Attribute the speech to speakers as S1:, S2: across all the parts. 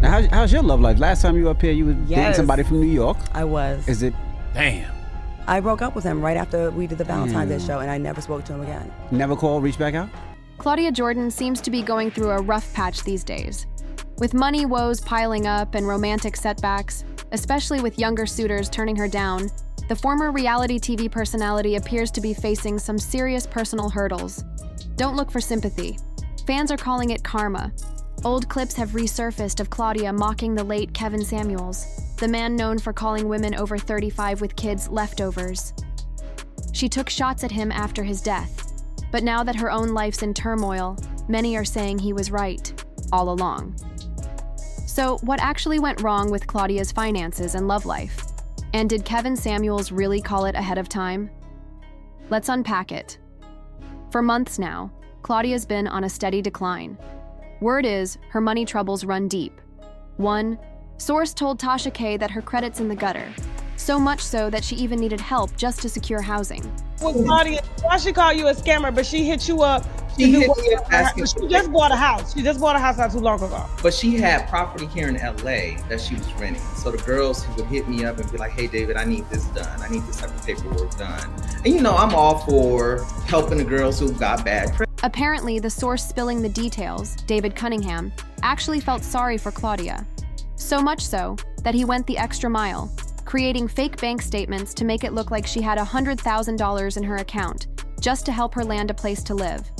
S1: How's your love life? Last time you were up here, you were dating somebody from New York.
S2: I was.
S1: Is it? Damn.
S2: I broke up with him right after we did the Valentine's Day show, and I never spoke to him again.
S1: Never called, reached back out?
S3: Claudia Jordan seems to be going through a rough patch these days. With money woes piling up and romantic setbacks, especially with younger suitors turning her down, the former reality TV personality appears to be facing some serious personal hurdles. Don't look for sympathy. Fans are calling it karma. Old clips have resurfaced of Claudia mocking the late Kevin Samuels, the man known for calling women over 35 with kids leftovers. She took shots at him after his death, but now that her own life's in turmoil, many are saying he was right, all along. So, what actually went wrong with Claudia's finances and love life? And did Kevin Samuels really call it ahead of time? Let's unpack it. For months now, Claudia's been on a steady decline. Word is, her money troubles run deep. One source told Tasha K that her credit's in the gutter, so much so that she even needed help just to secure housing.
S4: Well, Claudia, why she call you a scammer, but she hit you up.
S5: She
S4: just bought a house. She just bought a house not too long ago.
S5: But she had property here in LA that she was renting. So the girls who would hit me up and be like, hey, David, I need this done. I need this type of paperwork done. And you know, I'm all for helping the girls who got bad credit.
S3: Apparently, the source spilling the details, David Cunningham, actually felt sorry for Claudia. So much so that he went the extra mile, creating fake bank statements to make it look like she had $100,000 in her account, just to help her land a place to live.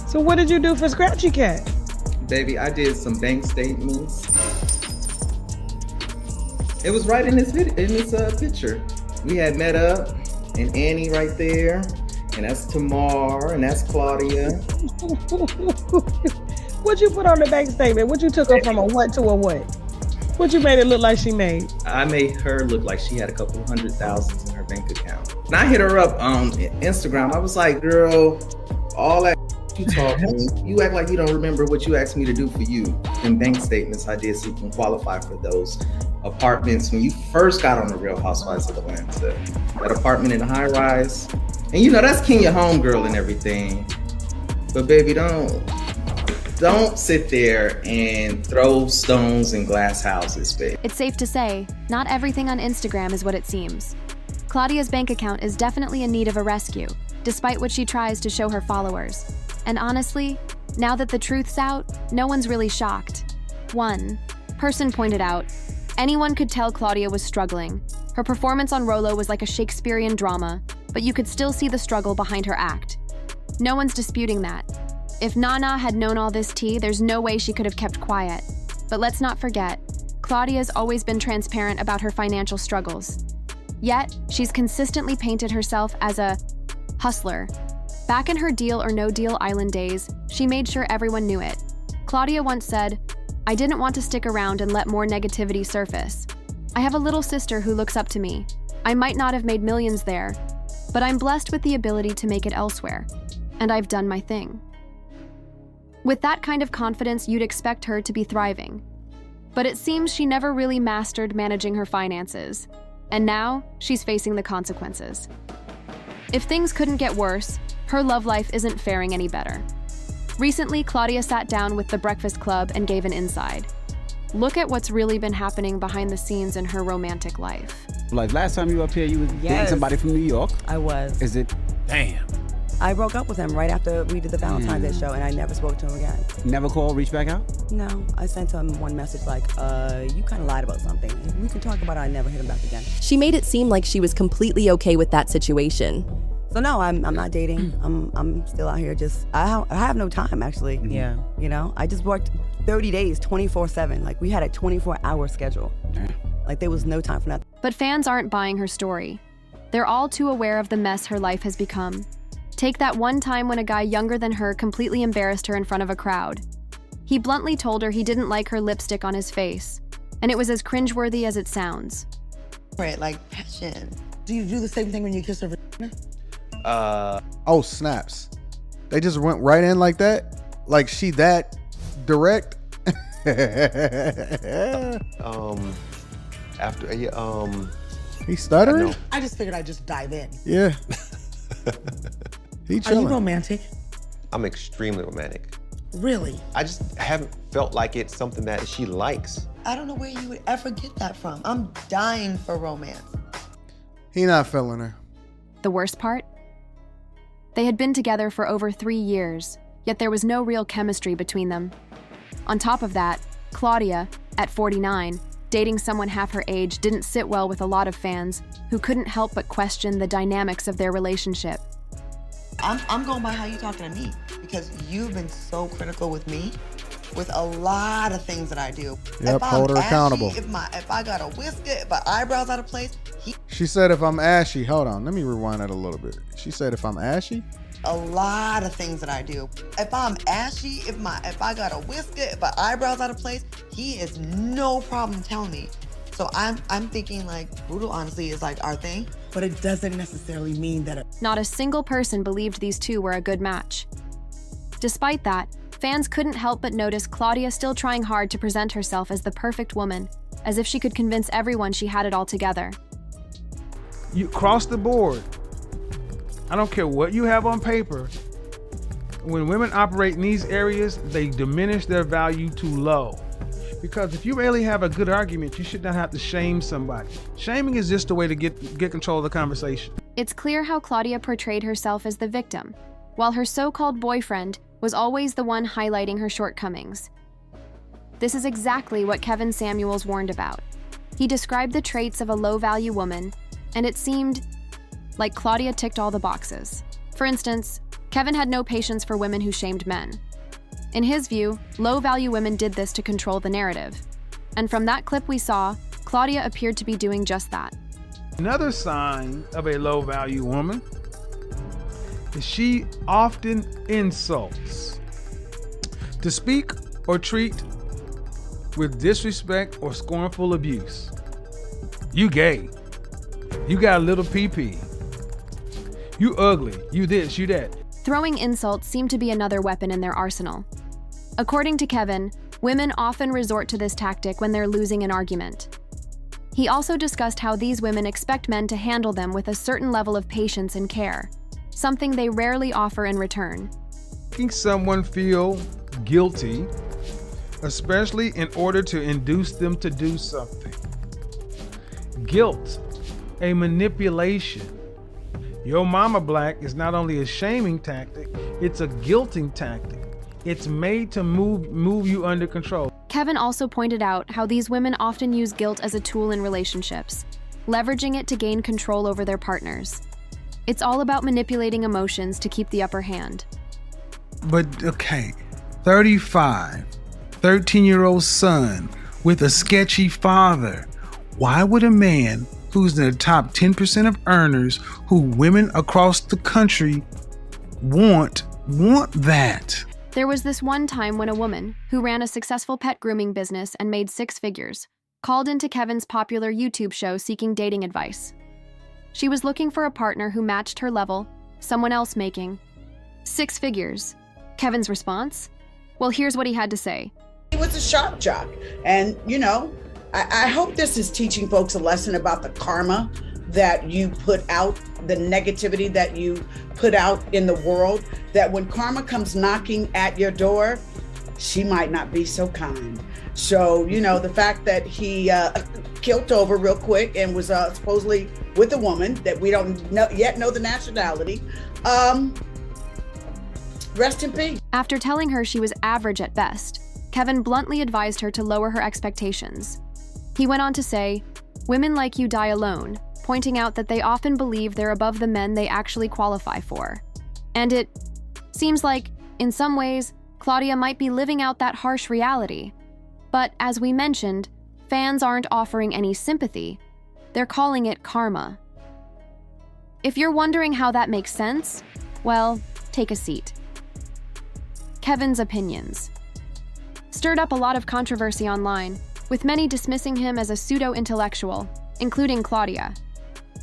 S4: So what did you do for Scratchy Cat?
S5: Baby, I did some bank statements. It was right in this video, in this picture. We had met up, and Annie right there, and that's Tamar, and that's Claudia.
S4: What'd you put on the bank statement? What you took her from a what to a what? What you made it look like she made?
S5: I made her look like she had a couple $100,000 in her bank account. And I hit her up on Instagram. I was like, girl, all that you talking, you act like you don't remember what you asked me to do for you. And bank statements I did so you can qualify for those apartments when you first got on the Real Housewives of Atlanta. That apartment in the high rise. And you know, that's Kenya homegirl and everything. But baby, don't sit there and throw stones in glass houses, babe.
S3: It's safe to say, not everything on Instagram is what it seems. Claudia's bank account is definitely in need of a rescue, despite what she tries to show her followers. And honestly, now that the truth's out, no one's really shocked. One person pointed out, anyone could tell Claudia was struggling. Her performance on Rolo was like a Shakespearean drama, but you could still see the struggle behind her act. No one's disputing that. If Nana had known all this tea, there's no way she could have kept quiet. But let's not forget, Claudia's always been transparent about her financial struggles. Yet, she's consistently painted herself as a hustler. Back in her Deal or No Deal Island days, she made sure everyone knew it. Claudia once said, "I didn't want to stick around and let more negativity surface. I have a little sister who looks up to me. I might not have made millions there, but I'm blessed with the ability to make it elsewhere. And I've done my thing." With that kind of confidence, you'd expect her to be thriving. But it seems she never really mastered managing her finances, and now she's facing the consequences. If things couldn't get worse, her love life isn't faring any better. Recently, Claudia sat down with The Breakfast Club and gave an inside. Look at what's really been happening behind the scenes in her romantic life.
S1: Like last time you were up here, you were dating somebody from New York.
S2: I was.
S1: Is it? Damn.
S2: I broke up with him right after we did the Valentine's Day show, and I never spoke to him again.
S1: Never called, reached back out?
S2: No, I sent him one message like, you kind of lied about something. We can talk about it. I never hit him back again.
S6: She made it seem like she was completely okay with that situation.
S2: So no, I'm not dating. I'm still out here just, I have no time actually.
S7: Yeah.
S2: You know, I just worked 30 days, 24/7. Like we had a 24-hour schedule. Like there was no time for nothing.
S3: But fans aren't buying her story. They're all too aware of the mess her life has become. Take that one time when a guy younger than her completely embarrassed her in front of a crowd. He bluntly told her he didn't like her lipstick on his face, and it was as cringeworthy as it sounds.
S7: Right, like passion. Do you do the same thing when you kiss her vagina?
S8: Oh, snaps. They just went right in like that? Like she that direct? He stuttering?
S7: I just figured I'd just dive in.
S8: Yeah. He
S7: Are
S8: chilling.
S7: you romantic?
S9: I'm extremely romantic.
S7: Really?
S9: I just haven't felt like it's something that she likes.
S7: I don't know where you would ever get that from. I'm dying for romance.
S8: He not feeling her.
S3: The worst part? They had been together for over 3 years, yet there was no real chemistry between them. On top of that, Claudia, at 49, dating someone half her age didn't sit well with a lot of fans who couldn't help but question the dynamics of their relationship.
S7: I'm going by how you talking to me, because you've been so critical with me with a lot of things that I do.
S8: Yep, hold her accountable.
S7: If I got a whisker, if my eyebrows out of place,
S8: She said if I'm ashy, hold on, let me rewind that a little bit. She said if I'm ashy?
S7: a lot of things that I do. If I'm ashy, if I got a whisker, if my eyebrows out of place, he is no problem telling me. So I'm thinking like brutal honesty is like our thing, but it doesn't necessarily mean that
S3: Not a single person believed these two were a good match. Despite that, fans couldn't help but notice Claudia still trying hard to present herself as the perfect woman, as if she could convince everyone she had it all together.
S10: You cross the board. I don't care what you have on paper. When women operate in these areas, they diminish their value too low. Because if you really have a good argument, you should not have to shame somebody. Shaming is just a way to get control of the conversation.
S3: It's clear how Claudia portrayed herself as the victim, while her so-called boyfriend was always the one highlighting her shortcomings. This is exactly what Kevin Samuels warned about. He described the traits of a low-value woman, and it seemed like Claudia ticked all the boxes. For instance, Kevin had no patience for women who shamed men. In his view, low-value women did this to control the narrative. And from that clip we saw, Claudia appeared to be doing just that.
S10: Another sign of a low-value woman is she often insults. To speak or treat with disrespect or scornful abuse. You gay. You got a little pee-pee. You ugly. You this, you that.
S3: Throwing insults seemed to be another weapon in their arsenal. According to Kevin, women often resort to this tactic when they're losing an argument. He also discussed how these women expect men to handle them with a certain level of patience and care, something they rarely offer in return.
S10: Making someone feel guilty, especially in order to induce them to do something. Guilt, a manipulation. Your mama black is not only a shaming tactic, it's a guilting tactic. It's made to move you under control.
S3: Kevin also pointed out how these women often use guilt as a tool in relationships, leveraging it to gain control over their partners. It's all about manipulating emotions to keep the upper hand.
S10: But okay, 35, 13-year-old son with a sketchy father. Why would a man who's in the top 10% of earners who women across the country want that?
S3: There was this one time when a woman, who ran a successful pet grooming business and made 6 figures, called into Kevin's popular YouTube show seeking dating advice. She was looking for a partner who matched her level, someone else making 6 figures. Kevin's response? Well, here's what he had to say.
S11: He was a shock jock. And, you know, I hope this is teaching folks a lesson about the karma that you put out, the negativity that you put out in the world, that when karma comes knocking at your door, she might not be so kind. So, you know, the fact that he killed over real quick and was supposedly with a woman that we don't yet know the nationality, rest in peace.
S3: After telling her she was average at best, Kevin bluntly advised her to lower her expectations. He went on to say, "Women like you die alone," pointing out that they often believe they're above the men they actually qualify for. And it seems like, in some ways, Claudia might be living out that harsh reality. But as we mentioned, fans aren't offering any sympathy. They're calling it karma. If you're wondering how that makes sense, well, take a seat. Kevin's opinions stirred up a lot of controversy online, with many dismissing him as a pseudo-intellectual, including Claudia.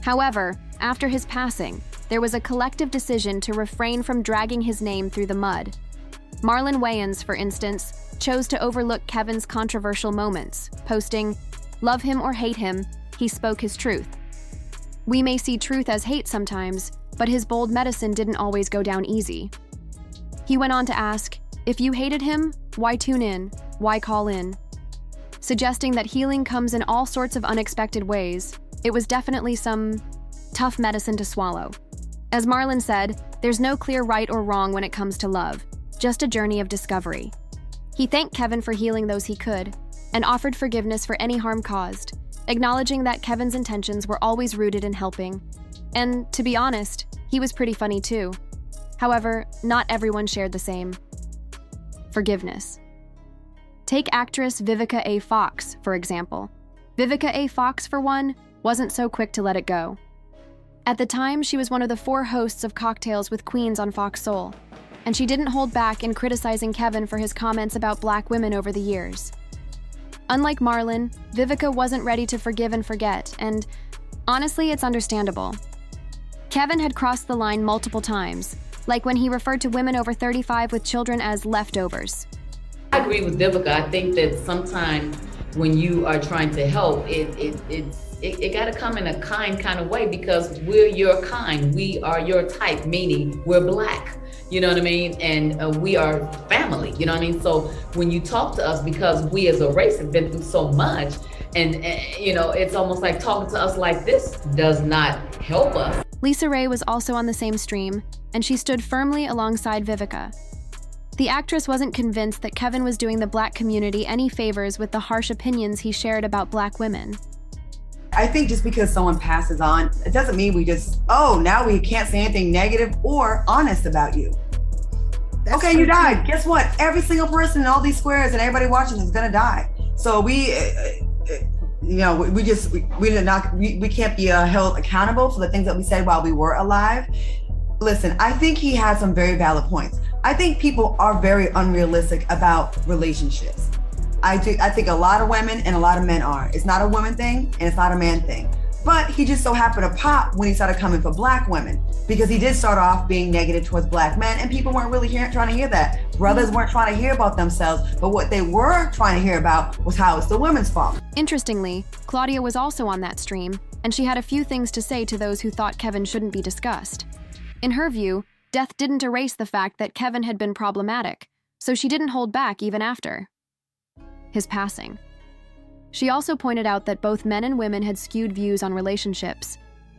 S3: However, after his passing, there was a collective decision to refrain from dragging his name through the mud. Marlon Wayans, for instance, chose to overlook Kevin's controversial moments, posting, "Love him or hate him, he spoke his truth." We may see truth as hate sometimes, but his bold medicine didn't always go down easy. He went on to ask, If you hated him, why tune in? Why call in? Suggesting that healing comes in all sorts of unexpected ways, it was definitely some tough medicine to swallow. As Marlon said, there's no clear right or wrong when it comes to love, just a journey of discovery. He thanked Kevin for healing those he could, and offered forgiveness for any harm caused, acknowledging that Kevin's intentions were always rooted in helping. And to be honest, he was pretty funny too. However, not everyone shared the same. Forgiveness. Take actress Vivica A. Fox, for example. Vivica A. Fox, for one, wasn't so quick to let it go. At the time, she was one of the 4 hosts of Cocktails with Queens on Fox Soul, and she didn't hold back in criticizing Kevin for his comments about Black women over the years. Unlike Marlon, Vivica wasn't ready to forgive and forget, and honestly, it's understandable. Kevin had crossed the line multiple times, like when he referred to women over 35 with children as leftovers.
S12: I agree with Vivica. I think that sometimes when you are trying to help, it got to come in a kind of way, because we're your kind. We are your type, meaning we're Black. You know what I mean? And we are family, you know what I mean? So when you talk to us, because we as a race have been through so much, and you know, it's almost like talking to us like this does not help us.
S3: Lisa Ray was also on the same stream, and she stood firmly alongside Vivica. The actress wasn't convinced that Kevin was doing the Black community any favors with the harsh opinions he shared about Black women.
S2: I think just because someone passes on, it doesn't mean we just, oh, now we can't say anything negative or honest about you. Okay, you died. Guess what? Every single person in all these squares and everybody watching is gonna die. So we can't be held accountable for the things that we said while we were alive. Listen, I think he had some very valid points. I think people are very unrealistic about relationships. I think a lot of women and a lot of men are. It's not a woman thing and it's not a man thing. But he just so happened to pop when he started coming for Black women, because he did start off being negative towards Black men, and people weren't really trying to hear that. Brothers weren't trying to hear about themselves, but what they were trying to hear about was how it's the women's fault.
S3: Interestingly, Claudia was also on that stream, and she had a few things to say to those who thought Kevin shouldn't be discussed. In her view, death didn't erase the fact that Kevin had been problematic, so she didn't hold back even after his passing. She also pointed out that both men and women had skewed views on relationships,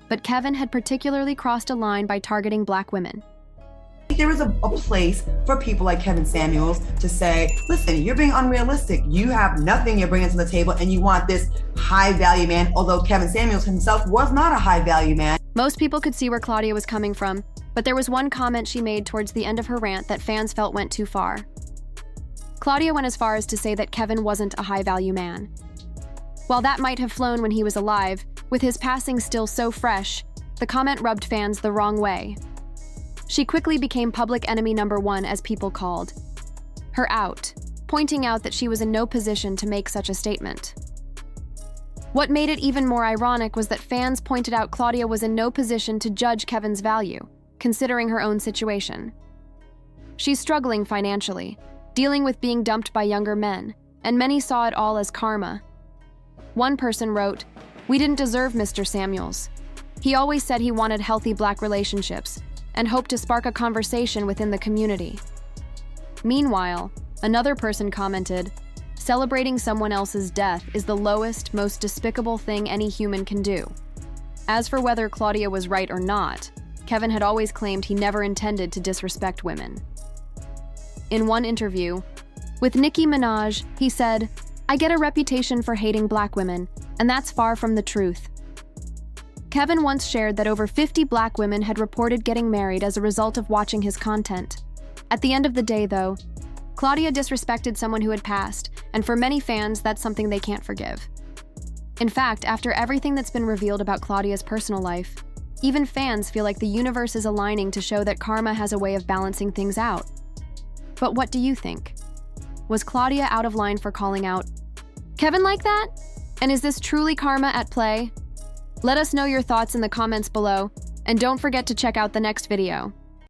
S3: but Kevin had particularly crossed a line by targeting Black women.
S2: There is a place for people like Kevin Samuels to say, listen, you're being unrealistic. You have nothing you're bringing to the table, and you want this high value man, although Kevin Samuels himself was not a high value man.
S3: Most people could see where Claudia was coming from, but there was one comment she made towards the end of her rant that fans felt went too far. Claudia went as far as to say that Kevin wasn't a high value man. While that might have flown when he was alive, with his passing still so fresh, the comment rubbed fans the wrong way. She quickly became public enemy number 1, as people called her out, pointing out that she was in no position to make such a statement. What made it even more ironic was that fans pointed out Claudia was in no position to judge Kevin's value, considering her own situation. She's struggling financially, dealing with being dumped by younger men, and many saw it all as karma. One person wrote, "We didn't deserve Mr. Samuels. He always said he wanted healthy Black relationships and hoped to spark a conversation within the community." Meanwhile, another person commented, "Celebrating someone else's death is the lowest, most despicable thing any human can do." As for whether Claudia was right or not, Kevin had always claimed he never intended to disrespect women. In one interview, with Nicki Minaj, he said, "I get a reputation for hating Black women, and that's far from the truth." Kevin once shared that over 50 Black women had reported getting married as a result of watching his content. At the end of the day, though, Claudia disrespected someone who had passed, and for many fans, that's something they can't forgive. In fact, after everything that's been revealed about Claudia's personal life, even fans feel like the universe is aligning to show that karma has a way of balancing things out. But what do you think? Was Claudia out of line for calling out Kevin like that? And is this truly karma at play? Let us know your thoughts in the comments below, and don't forget to check out the next video.